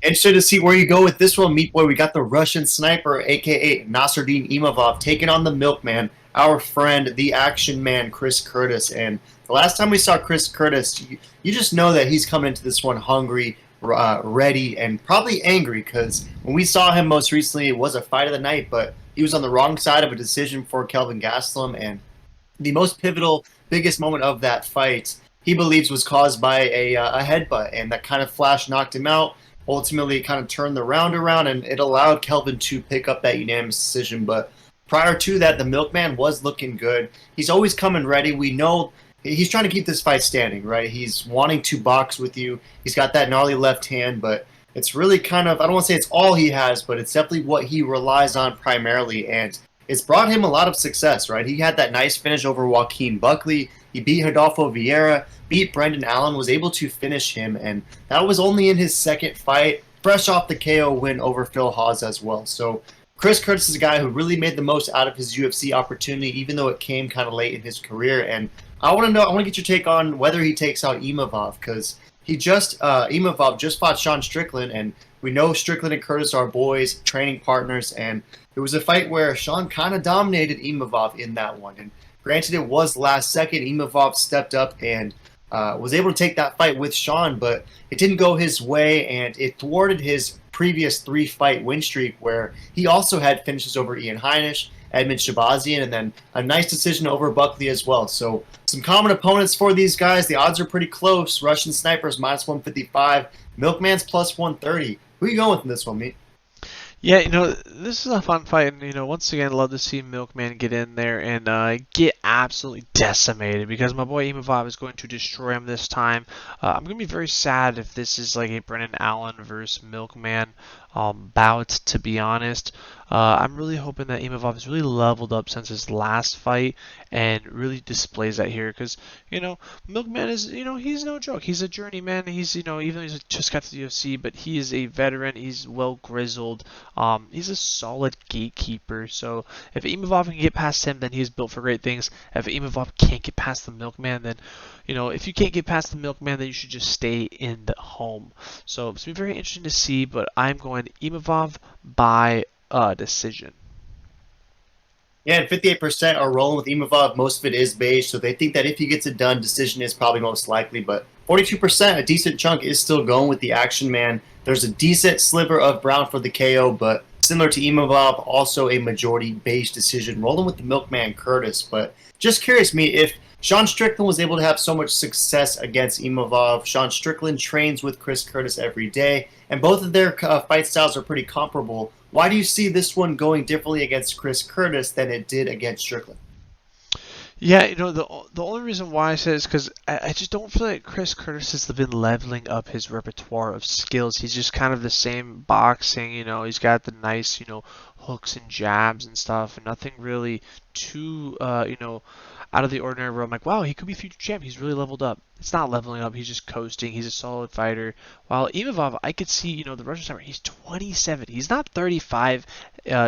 Interested to see where you go with this one, Meat Boy. We got the Russian sniper, aka Nassourdine Imavov, taking on the Milkman, our friend, the Action Man, Chris Curtis. And the last time we saw Chris Curtis, you just know that he's coming into this one hungry, ready, and probably angry. Because when we saw him most recently, it was a fight of the night, but he was on the wrong side of a decision for Kelvin Gastelum, and the most pivotal, biggest moment of that fight, he believes was caused by a headbutt, and that kind of flash knocked him out. Ultimately, it kind of turned the round around, and it allowed Kelvin to pick up that unanimous decision. But prior to that, the Milkman was looking good. He's always coming ready. We know he's trying to keep this fight standing, right? He's wanting to box with you. He's got that gnarly left hand, but it's really kind of, I don't want to say it's all he has, but it's definitely what he relies on primarily. And it's brought him a lot of success, right? He had that nice finish over Joaquin Buckley. He beat Rodolfo Vieira, beat Brendan Allen, was able to finish him, and that was only in his second fight, fresh off the KO win over Phil Hawes as well. So Chris Curtis is a guy who really made the most out of his UFC opportunity, even though it came kind of late in his career. And I want to get your take on whether he takes out Imavov, because Imavov just fought Sean Strickland, and we know Strickland and Curtis are boys, training partners, and it was a fight where Sean kind of dominated Imavov in that one. And granted, it was last second. Imavov stepped up and was able to take that fight with Sean, but it didn't go his way, and it thwarted his previous 3-fight win streak, where he also had finishes over Ian Heinisch, Edmund Shabazian, and then a nice decision over Buckley as well. So some common opponents for these guys. The odds are pretty close. Russian Snipers minus 155, Milkman's plus 130. Who are you going with in this one, Meat? Yeah, this is a fun fight, and once again, love to see Milkman get in there and get absolutely decimated because my boy Imavov is going to destroy him this time. I'm gonna be very sad if this is like a Brendan Allen versus Milkman bout, to be honest. I'm really hoping that Imavov has really leveled up since his last fight and really displays that here because, Milkman is, he's no joke. He's a journeyman. He's, even though he's just got to the UFC, but he is a veteran. He's well grizzled. He's a solid gatekeeper. So if Imavov can get past him, then he's built for great things. If Imavov can't get past the Milkman, then, if you can't get past the Milkman, then you should just stay in the home. So it's been very interesting to see, but I'm going Imavov by decision. Yeah, and 58% are rolling with Imavov. Most of it is beige, so they think that if he gets it done, decision is probably most likely. But 42%, a decent chunk, is still going with the Action Man. There's a decent sliver of brown for the KO, but similar to Imavov, also a majority beige decision. Rolling with the Milkman Curtis. But just curious, me, if Sean Strickland was able to have so much success against Imavov. Sean Strickland trains with Chris Curtis every day, and both of their fight styles are pretty comparable. Why do you see this one going differently against Chris Curtis than it did against Strickland? Yeah, the only reason why I say is because I just don't feel like Chris Curtis has been leveling up his repertoire of skills. He's just kind of the same boxing, he's got the nice, hooks and jabs and stuff, and nothing really too, out of the ordinary where I'm like, wow, he could be future champ. He's really leveled up. It's not leveling up. He's just coasting. He's a solid fighter. While Imavov, I could see, the Russian sniper, he's 27. He's not 35,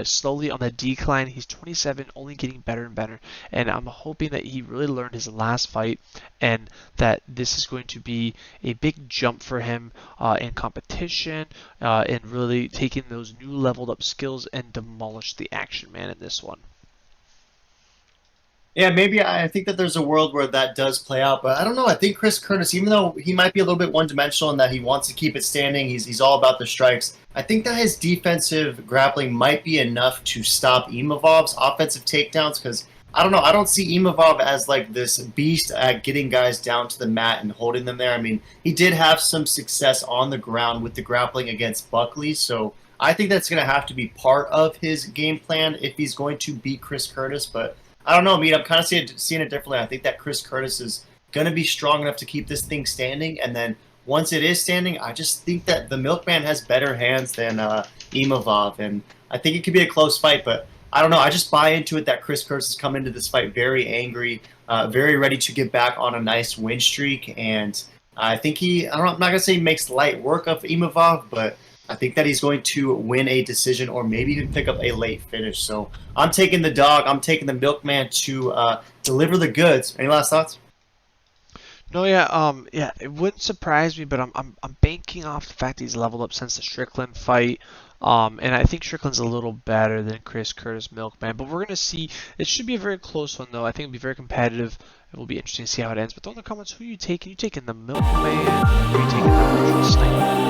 slowly on the decline. He's 27, only getting better and better. And I'm hoping that he really learned his last fight and that this is going to be a big jump for him in competition and really taking those new leveled up skills and demolish the Action Man in this one. Yeah, maybe I think that there's a world where that does play out, but I don't know. I think Chris Curtis, even though he might be a little bit one-dimensional in that he wants to keep it standing, he's all about the strikes. I think that his defensive grappling might be enough to stop Imavov's offensive takedowns because I don't know. I don't see Imavov as like this beast at getting guys down to the mat and holding them there. I mean, he did have some success on the ground with the grappling against Buckley, so I think that's going to have to be part of his game plan if he's going to beat Chris Curtis, but I don't know, I mean, I'm kind of seeing it differently. I think that Chris Curtis is going to be strong enough to keep this thing standing. And then once it is standing, I just think that the Milkman has better hands than Imavov. And I think it could be a close fight. But I don't know. I just buy into it that Chris Curtis has come into this fight very angry, very ready to get back on a nice win streak. And I think I don't know, I'm not going to say he makes light work of Imavov, but I think that he's going to win a decision or maybe even pick up a late finish. So I'm taking the dog. I'm taking the Milkman to deliver the goods. Any last thoughts? No, yeah, yeah, it wouldn't surprise me, but I'm banking off the fact that he's leveled up since the Strickland fight. And I think Strickland's a little better than Chris Curtis Milkman, but we're gonna see. It should be a very close one, though. I think it'll be very competitive. It will be interesting to see how it ends. But throw in the comments who you taking. You taking the Milkman? Or you taking the Russian Sniper?